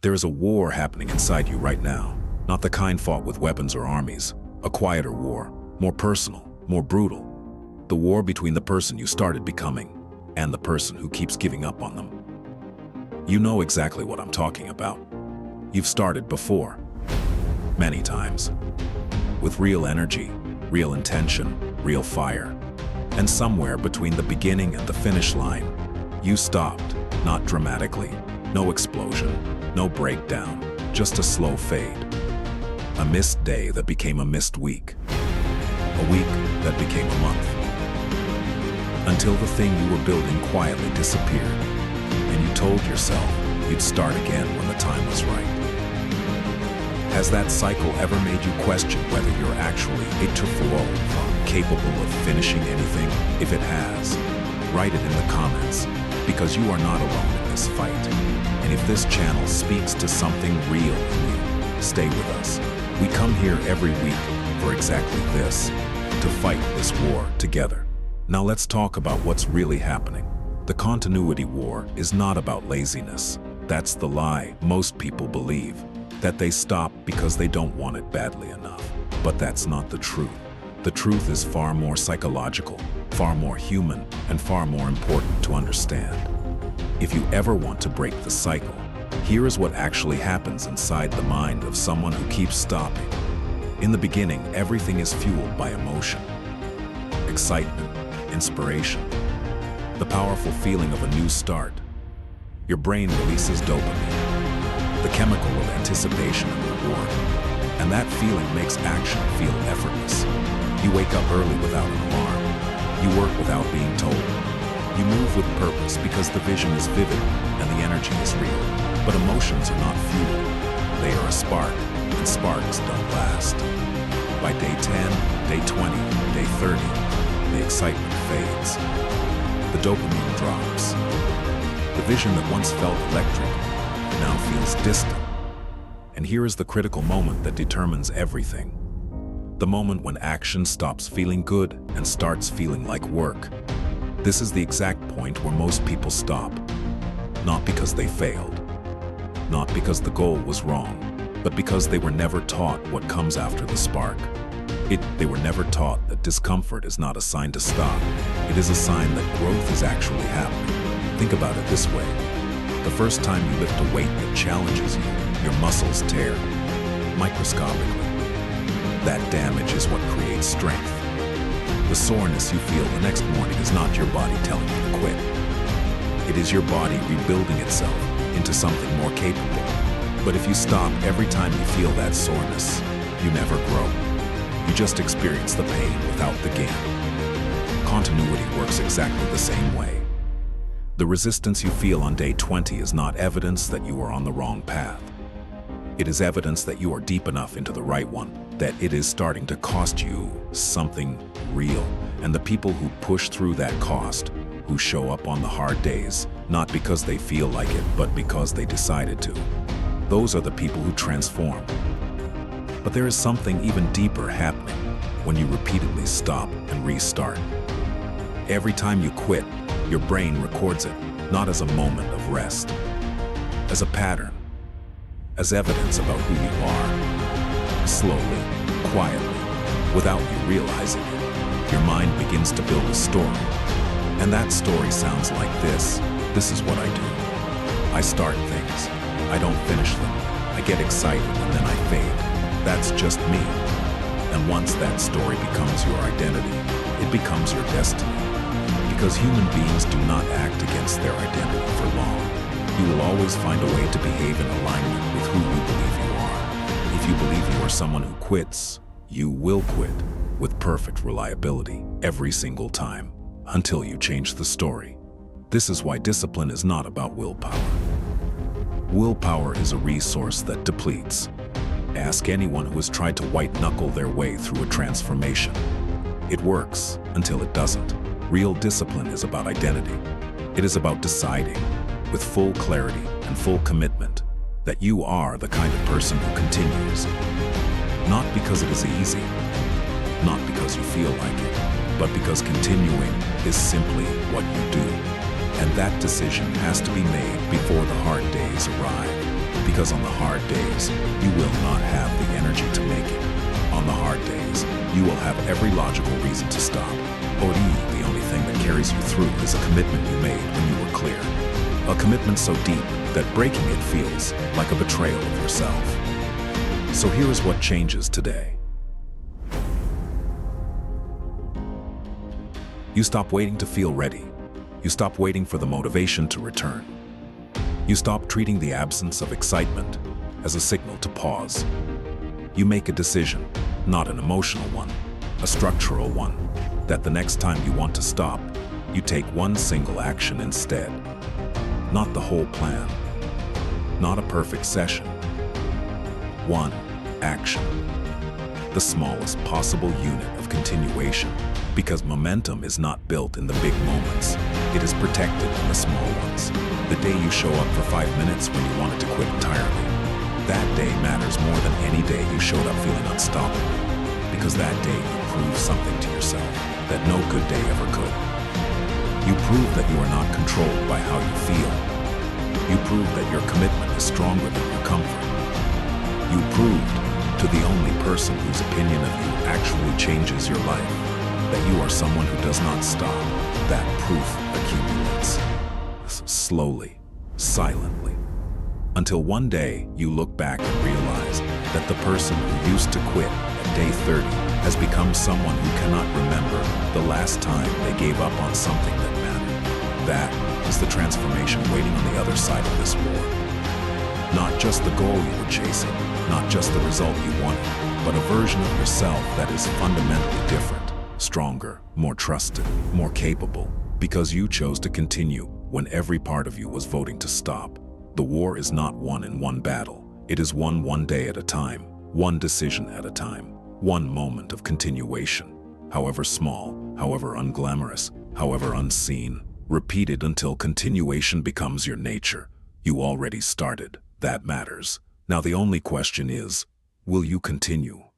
There is a war happening inside you right now, not the kind fought with weapons or armies, a quieter war, more personal, more brutal. The war between the person you started becoming and the person who keeps giving up on them. You know exactly what I'm talking about. You've started before, many times, with real energy, real intention, real fire. And somewhere between the beginning and the finish line, you stopped, not dramatically, no explosion, no breakdown, just a slow fade. A missed day that became a missed week. A week that became a month. Until the thing you were building quietly disappeared, and you told yourself you'd start again when the time was right. Has that cycle ever made you question whether you're actually capable of finishing anything? If it has, write it in the comments, because you are not alone in this fight. And if this channel speaks to something real in you, stay with us. We come here every week for exactly this, to fight this war together. Now let's talk about what's really happening. The continuity war is not about laziness. That's the lie most people believe, that they stop because they don't want it badly enough. But that's not the truth. The truth is far more psychological, far more human, and far more important to understand. If you ever want to break the cycle, here is what actually happens inside the mind of someone who keeps stopping. In the beginning, everything is fueled by emotion, excitement, inspiration, the powerful feeling of a new start. Your brain releases dopamine, the chemical of anticipation and reward, and that feeling makes action feel effortless. You wake up early without an alarm. You work without being told. You move with purpose because the vision is vivid and the energy is real. But emotions are not fuel. They are a spark, and sparks don't last. By day 10, day 20, day 30, the excitement fades. The dopamine drops. The vision that once felt electric now feels distant. And here is the critical moment that determines everything. The moment when action stops feeling good and starts feeling like work. This is the exact point where most people stop. Not because they failed. Not because the goal was wrong, but because they were never taught what comes after the spark. They were never taught that discomfort is not a sign to stop. It is a sign that growth is actually happening. Think about it this way. The first time you lift a weight that challenges you, your muscles tear, microscopically. That damage is what creates strength. The soreness you feel the next morning is not your body telling you to quit. It is your body rebuilding itself into something more capable. But if you stop every time you feel that soreness, you never grow. You just experience the pain without the gain. Continuity works exactly the same way. The resistance you feel on day 20 is not evidence that you are on the wrong path. It is evidence that you are deep enough into the right one, that it is starting to cost you something real. And the people who push through that cost, who show up on the hard days, not because they feel like it, but because they decided to, those are the people who transform. But there is something even deeper happening when you repeatedly stop and restart. Every time you quit, your brain records it, not as a moment of rest, as a pattern, as evidence about who you are. Slowly, quietly, without you realizing it, your mind begins to build a story. And that story sounds like this. This is what I do. I start things. I don't finish them. I get excited and then I fade. That's just me. And once that story becomes your identity, it becomes your destiny. Because human beings do not act against their identity for long. You will always find a way to behave in alignment with who you believe you are. If you believe you are someone who quits, you will quit with perfect reliability every single time until you change the story. This is why discipline is not about willpower. Willpower is a resource that depletes. Ask anyone who has tried to white-knuckle their way through a transformation. It works until it doesn't. Real discipline is about identity. It is about deciding, with full clarity and full commitment, that you are the kind of person who continues. Not because it is easy, not because you feel like it, but because continuing is simply what you do. And that decision has to be made before the hard days arrive. Because on the hard days, you will not have the energy to make it. On the hard days, you will have every logical reason to stop. Or the only thing that carries you through is a commitment you made when you were clear. A commitment so deep that breaking it feels like a betrayal of yourself. So here is what changes today. You stop waiting to feel ready. You stop waiting for the motivation to return. You stop treating the absence of excitement as a signal to pause. You make a decision, not an emotional one, a structural one, that the next time you want to stop, you take one single action instead. Not the whole plan. Not a perfect session. One action. The smallest possible unit of continuation. Because momentum is not built in the big moments. It is protected in the small ones. The day you show up for 5 minutes when you wanted to quit entirely. That day matters more than any day you showed up feeling unstoppable. Because that day you prove something to yourself that no good day ever could. You prove that you are not controlled by how you feel. You prove that your commitment is stronger than your comfort. You proved to the only person whose opinion of you actually changes your life that you are someone who does not stop. That proof accumulates. Slowly, silently. Until one day you look back and realize that the person who used to quit at day 30 has become someone who cannot remember the last time they gave up on something that mattered. That is the transformation waiting on the other side of this war. Not just the goal you were chasing, not just the result you wanted, but a version of yourself that is fundamentally different, stronger, more trusted, more capable, because you chose to continue when every part of you was voting to stop. The war is not won in one battle. It is won one day at a time, one decision at a time, one moment of continuation, however small, however unglamorous, however unseen, repeated until continuation becomes your nature. You already started. That matters. Now the only question is, will you continue?